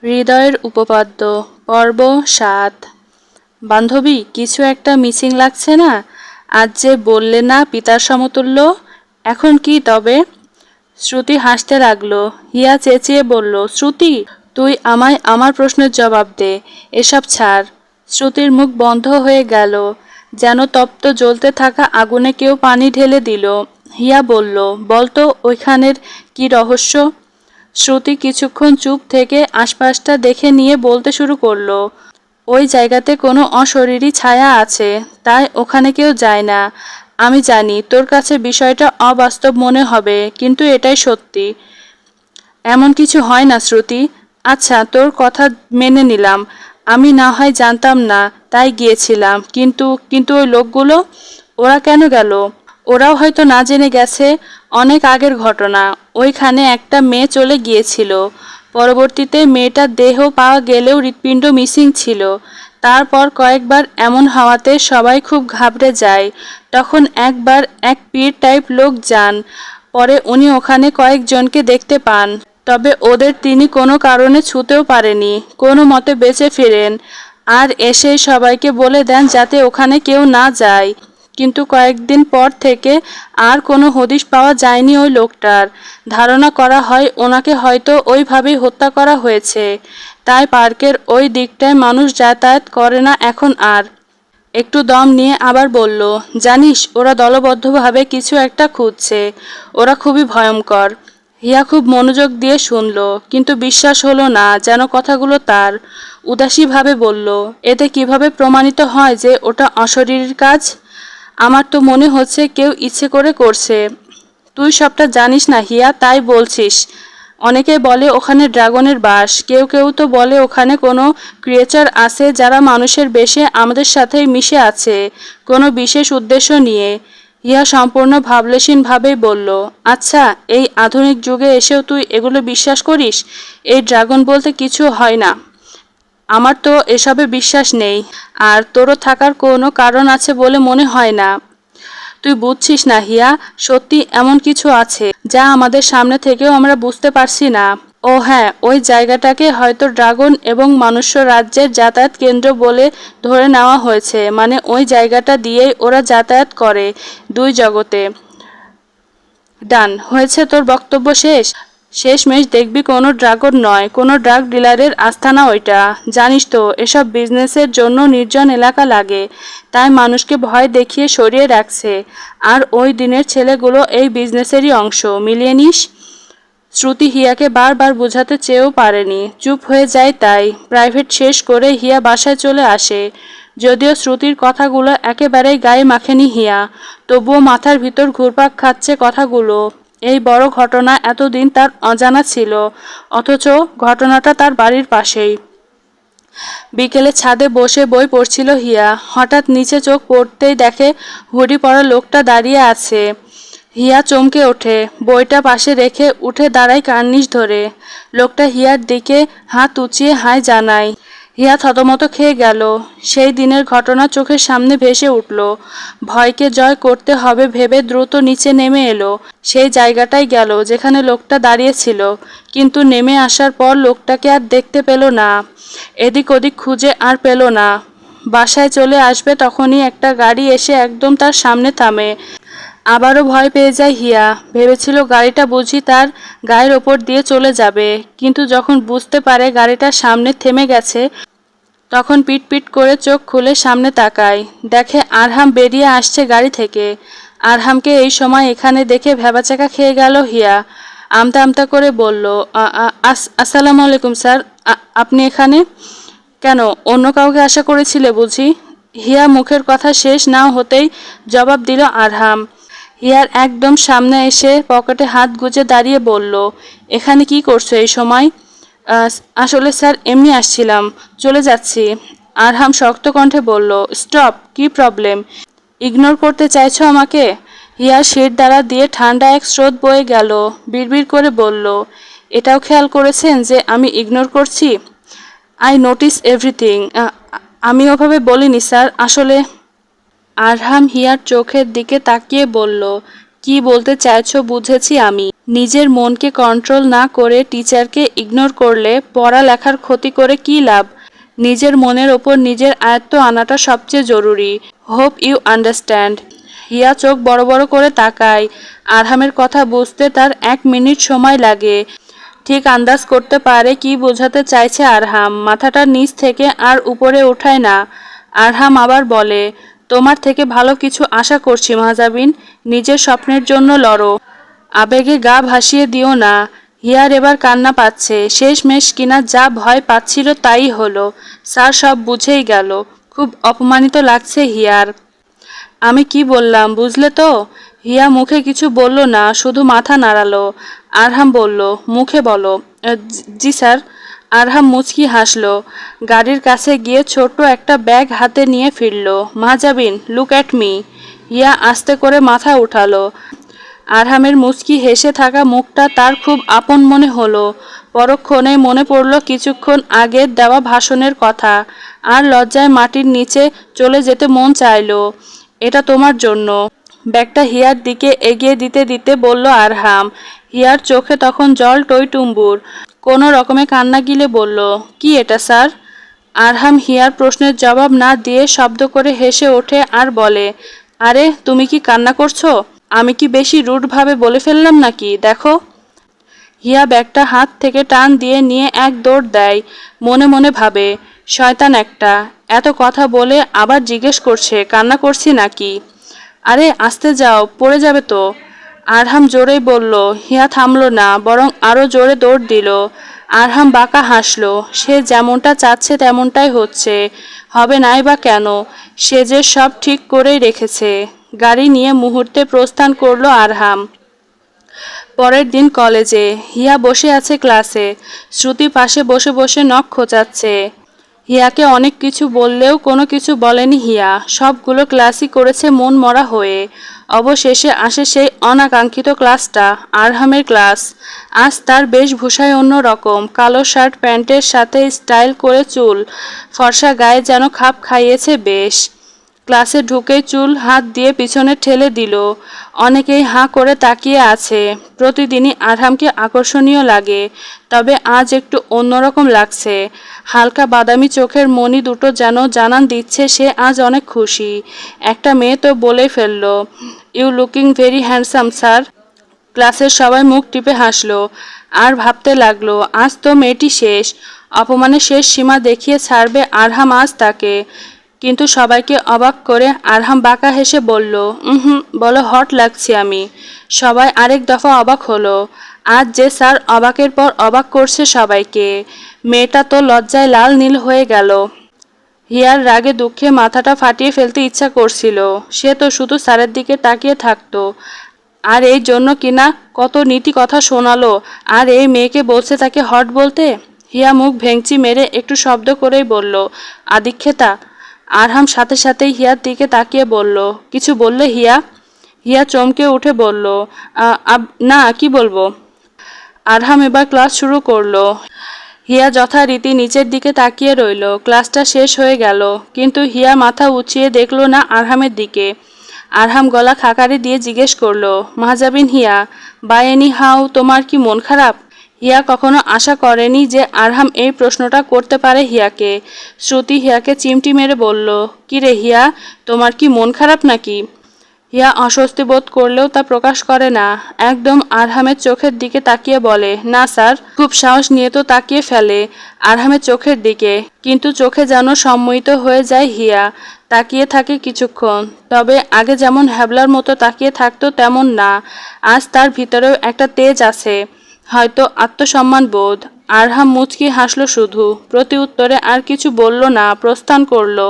হৃদয়ের উপপাদ্য পর্ব ৭। বান্ধবী, কিছু একটা মিসিং লাগছে না? আজ যে বললে না পিতার সমতুল্য, এখন কি তবে? শ্রুতি হাসতে লাগলো। হিয়া চেঁচিয়ে বলল, শ্রুতি, তুই আমায় আমার প্রশ্নের জবাব দে, এসব ছাড়। শ্রুতির মুখ বন্ধ হয়ে গেল, যেন তপ্ত জ্বলতে থাকা আগুনে কেউ পানি ঢেলে দিল। হিয়া বলল, বলতো ওইখানের কি রহস্য? শ্রুতি কিছুক্ষণ চুপ থেকে আশপাশটা দেখে নিয়ে বলতে শুরু করলো, ওই জায়গাতে কোনো অশরীরী ছায়া আছে, তাই ওখানে কেউ যায় না। আমি জানি তোর কাছে বিষয়টা অবাস্তব মনে হবে, কিন্তু এটাই সত্যি। এমন কিছু হয় না শ্রুতি। আচ্ছা, তোর কথা মেনে নিলাম, আমি না হয় জানতাম না তাই গিয়েছিলাম, কিন্তু কিন্তু ওই লোকগুলো, ওরা কেন গেল? ওরাও হয়তো না জেনে গেছে। অনেক আগের ঘটনা, ওইখানে একটা মেয়ে চলে গিয়েছিল। পরবর্তীতে মেয়েটার দেহ পাওয়া গেলেও হৃৎপিণ্ড মিসিং ছিল। তারপর কয়েকবার এমন হওয়াতে সবাই খুব ঘাবড়ে যায়। তখন একবার এক পীর টাইপ লোক যান, পরে উনি ওখানে কয়েকজনকে দেখতে পান, তবে ওদের তিনি কোনো কারণে ছুঁতেও পারেনি, কোনো মতে বেঁচে ফিরেন আর এসেই সবাইকে বলে দেন যাতে ওখানে কেউ না যায়। কিন্তু কয়েকদিন পর থেকে আর কোনো হদিশ পাওয়া যায়নি ওই লোকটার। ধারণা করা হয় ওনাকে হয়তো ওইভাবেই হত্যা করা হয়েছে, তাই পার্কের ওই দিকটায় মানুষ যাতায়াত করে না এখন আর। একটু দম নিয়ে আবার বলল, জানিস ওরা দলবদ্ধভাবে কিছু একটা খুঁজছে, ওরা খুবই ভয়ঙ্কর। হিয়া খুব মনোযোগ দিয়ে শুনল, কিন্তু বিশ্বাস হলো না যেন কথাগুলো তার। উদাসীভাবে বলল, এতে কিভাবে প্রমাণিত হয় যে ওটা অশরীরীর কাজ? আমার তো মনে হচ্ছে কেউ ইচ্ছে করে করছে। তুই সবটা জানিস না হিয়া, তাই বলছিস। অনেকে বলে ওখানে ড্রাগনের বাস, কেউ কেউ তো বলে ওখানে কোনো ক্রিয়েচার আছে যারা মানুষের বেশে আমাদের সাথেই মিশে আছে, কোনো বিশেষ উদ্দেশ্য নিয়ে। হিয়া সম্পূর্ণ ভাবলেশীনভাবেই বলল, আচ্ছা, এই আধুনিক যুগে এসেও তুই এগুলো বিশ্বাস করিস? এই ড্রাগন বলতে কিছু হয় না। আমার তো এসবে বিশ্বাস নেই, আর তোরও থাকার কোনো কারণ আছে বলে মনে হয় না। তুই বুঝছিস না হিয়া, সত্যি এমন কিছু আছে যা আমাদের সামনে থেকেও আমরা বুঝতে পারছি না। ও হ্যাঁ, ওই জায়গাটাকে হয়তো ড্রাগন এবং মনুষ্য রাজ্যের যাতায়াত কেন্দ্র বলে ধরে নেওয়া হয়েছে, মানে ওই জায়গাটা দিয়েই ওরা যাতায়াত করে দুই জগতে। ডান হয়েছে, তোর বক্তব্য শেষ? শেষমেশ দেখবি কোনো ড্রাগন নয়, কোনো ড্রাগ ডিলারের আস্তানা ওইটা। জানিস তো এসব বিজনেসের জন্য নির্জন এলাকা লাগে, তাই মানুষকে ভয় দেখিয়ে সরিয়ে রাখছে। আর ওই দিনের ছেলেগুলো এই বিজনেসেরই অংশ, মিলিয়ে নিস। শ্রুতি হিয়াকে বারবার বোঝাতে চেয়েও পারেনি, চুপ হয়ে যায়। তাই প্রাইভেট শেষ করে হিয়া বাসায় চলে আসে। যদিও শ্রুতির কথাগুলো একেবারেই গায়ে মাখেনি হিয়া, তবুও মাথার ভিতর ঘুরপাক খাচ্ছে কথাগুলো। এই বড় ঘটনা এতদিন তার অজানা ছিল, অথচ ঘটনাটা তার বাড়ির পাশেই। বিকেলে ছাদে বসে বই পড়ছিল হিয়া, হঠাৎ নিচে চোখ পড়তেই দেখে হুডি পরা লোকটা দাঁড়িয়ে আছে। হিয়া চমকে ওঠে, বইটা পাশে রেখে উঠে দাঁড়ায় কার্নিশ ধরে। লোকটা হিয়ার দিকে হাত উঁচিয়ে হাই জানায়। হিয়া থতমত খেয়ে গেল। সেই দিনের ঘটনা চোখের সামনে ভেসে উঠল। ভয়কে জয় করতে হবে ভেবে দ্রুত নিচে নেমে এলো। সেই জায়গাটাই গেল যেখানে লোকটা দাঁড়িয়েছিল, কিন্তু নেমে আসার পর লোকটাকে আর দেখতে পেল না। এদিক ওদিক খুঁজে আর পেল না। বাসায় চলে আসবে তখনই একটা গাড়ি এসে একদম তার সামনে থামে। আবারও ভয় পেয়ে যায় হিয়া, ভেবেছিল গাড়িটা বুঝি তার গায়ের ওপর দিয়ে চলে যাবে, কিন্তু যখন বুঝতে পারে গাড়িটার সামনে থেমে গেছে, তখন পিট পিট করে চোখ খুলে সামনে তাকায়, দেখে আরহাম বেরিয়ে আসছে গাড়ি থেকে। আরহামকে এই সময় এখানে দেখে ভ্যাবাচ্যাকা খেয়ে গেল হিয়া। আমতা আমতা করে বলল, আসসালামু আলাইকুম স্যার, আপনি এখানে কেন? অন্য কাউকে আশা করেছিলে বুঝি? হিয়া মুখের কথা শেষ না হতেই জবাব দিল আরহাম। হিয়ার একদম সামনে এসে পকেটে হাত গুজে দাঁড়িয়ে বলল, এখানে কি করছো এই সময়? আসলে স্যার এমনি আসছিলাম, চলে যাচ্ছি। আরহাম শক্ত কণ্ঠে বলল, স্টপ, কি প্রবলেম? ইগনোর করতে চাইছো আমাকে? হিয়ার শির দ্বারা দিয়ে ঠান্ডা এক স্রোত বয়ে গেল। বিড়বিড় করে বলল, এটাও খেয়াল করেছেন যে আমি ইগনোর করছি? I notice everything. আমি ওভাবে বলিনি স্যার, আসলে। আরহাম হিয়ার চোখের দিকে তাকিয়ে বলল, কি বলতে চাইছো বুঝেছি আমি। নিজের মনকে কন্ট্রোল না করে টিচারকে ইগনোর করলে পড়ালেখার ক্ষতি করে কি লাভ? নিজের মনের ওপর নিজের আয়ত্ত আনাটা সবচেয়ে জরুরি। Hope you understand. হিয়া চোখ বড় বড় করে তাকায়। আরহামের কথা বুঝতে তার 1 মিনিট সময় লাগে। ঠিক আন্দাজ করতে পারে কি বোঝাতে চাইছে আরহাম। মাথাটা নিচ থেকে আর উপরে ওঠায় না। আরহাম আবার বলে, তোমার থেকে ভালো কিছু আশা করছি মাহজাবিন। নিজের স্বপ্নের জন্য লড়ো। আবেগে গা ভাসিয়ে দিও না। হিয়ার এবার কান্না পাচ্ছে। শেষমেশ কিনা যা ভয় পাচ্ছিল তাই হলো। স্যার সব বুঝেই গেল। খুব অপমানিত লাগছে হিয়ার। আমি কি বললাম বুঝলে তো? হিয়া মুখে কিছু বলল না, শুধু মাথা নাড়ালো। আরহাম বলল, মুখে বলো। জি স্যার। আরহাম মুচকি হাসলো। গাড়ির কাছে গিয়ে ছোট্ট একটা ব্যাগ হাতে নিয়ে ফিরল। Mahjabin, look at me. Hiya আস্তে করে মাথা উঠালো। আরহামের মুচকি হেসে থাকা মুখটা তার খুব আপন মনে হলো। পরক্ষণে মনে পড়ল কিছুক্ষণ আগের দেওয়া ভাষণের কথা। আর লজ্জায় মাটির নিচে চলে যেতে মন চাইল। এটা তোমার জন্য। ব্যাগটা হিয়ার দিকে এগিয়ে দিতে দিতে বলল আরহাম। হিয়ার চোখে তখন জল টইটুম্বুর। কোনো রকমে কান্না গিলে বলল, কি এটা স্যার? আরহাম হিয়ার প্রশ্নের জবাব না দিয়ে শব্দ করে হেসে ওঠে আর বলে, আরে তুমি কি কান্না করছো? আমি কি বেশি রুডভাবে বলে ফেললাম নাকি? দেখো। হিয়া ব্যাগটা হাত থেকে টান দিয়ে নিয়ে এক দৌড় দেয়। মনে মনে ভাবে, শয়তান একটা, এত কথা বলে আবার জিজ্ঞেস করছে কান্না করছি নাকি। আরে আস্তে যাও, পড়ে যাবে তো। আরহাম জোরেই বলল। হিয়া থামলো না, বরং আরো জোরে দৌড় দিল। আরহাম বাঁকা হাসলো। সে যেমনটা চাচ্ছে তেমনটাই হচ্ছে। হবে নাই বা কেন? সে যে সব ঠিক করেই রেখেছে। গাড়ি নিয়ে মুহূর্তে প্রস্থান করলো আরহাম। পরের দিন কলেজে হিয়া বসে আছে ক্লাসে। শ্রুতি পাশে বসে বসে নখ খোঁচাচ্ছে। হিয়াকে অনেক কিছু বললেও কোনো কিছু বলেনি হিয়া। সবগুলো ক্লাসই করেছে মন মরা হয়ে। অবশেষে আসে সেই অনাকাঙ্ক্ষিত ক্লাসটা, আরহামের ক্লাস। আজ তার বেশভূষায় অন্য রকম। কালো শার্ট প্যান্টের সাথে স্টাইল করে চুল। ফর্সা গায়ে যেন খাপ খাইয়েছে বেশ। ক্লাসে ঢুকেই চুল হাত দিয়ে পিছনে ঠেলে দিল। অনেকেই হাঁ করে তাকিয়ে আছে। প্রতিদিনই আরহামকে আকর্ষণীয় লাগে, তবে আজ একটু অন্যরকম লাগছে। হালকা বাদামি চোখের মণি দুটো যেন জানান দিচ্ছে সে আজ অনেক খুশি। একটা মেয়ে তো বলেই ফেলল, you looking very handsome sir. ক্লাসের সবাই মুখ টিপে হাসলো। আর ভাবতে লাগলো, আজ তো মেয়েটি শেষ। অপমানের শেষ সীমা দেখিয়ে ছাড়বে আরহাম আজ তাকে। কিন্তু সবাইকে অবাক করে আরহাম বাঁকা হেসে বলল, বলো হট লাগছি আমি। সবাই আরেক দফা অবাক হলো। আজ যে স্যার অবাকের পর অবাক করছে সবাইকে। মেয়েটা তো লজ্জায় লাল নীল হয়ে গেল। হিয়ার রাগে দুঃখে মাথাটা ফাটিয়ে ফেলতে ইচ্ছা করছিল। সে তো শুধু স্যারের দিকে তাকিয়ে থাকতো। আর এই জন্য কিনা কত নীতি কথা শোনালো। আর এই মেয়েকে বলছে তাকে হট বলতে। হিয়া মুখ ভেঙচি মেরে একটু শব্দ করেই বলল, আদিক্ষেতা। আরহাম সাথে সাথেই হিয়ার দিকে তাকিয়ে বলল, কিছু বললে হিয়া? হিয়া চমকে উঠে বলল, না, কি বলবো। আরহাম এবার ক্লাস শুরু করলো। হিয়া যথারীতি নিচের দিকে তাকিয়ে রইল। ক্লাসটা শেষ হয়ে গেল, কিন্তু হিয়া মাথা উঁচিয়ে দেখল না আরহামের দিকে। আরহাম গলা খাকারি দিয়ে জিজ্ঞেস করলো, মাহজাবিন হিয়া, বাই এনি হাউ তোমার কি মন খারাপ? হিয়া কখনো আশা করেনি যে আরহাম এই প্রশ্নটা করতে পারে হিয়াকে। শ্রুতি হিয়াকে চিমটি মেরে বলল, কি রে হিয়া, তোমার কি মন খারাপ নাকি? হিয়া অস্বস্তি বোধ করলেও তা প্রকাশ করে না। একদম আরহামের চোখের দিকে তাকিয়ে বলে, না স্যার। খুব সাহস নিয়ে তো তাকিয়ে ফেলে আরহামের চোখের দিকে, কিন্তু চোখে যেন সম্মোহিত হয়ে যায় হিয়া। তাকিয়ে থাকে কিছুক্ষণ, তবে আগে যেমন হ্যাবলার মতো তাকিয়ে থাকতো তেমন না। আজ তার ভিতরেও একটা তেজ আছে, হয়তো আত্মসম্মান বোধ। আরহাম মুচকি হাসল শুধু, প্রতি উত্তরে আর কিছু বলল না, প্রস্থান করলো।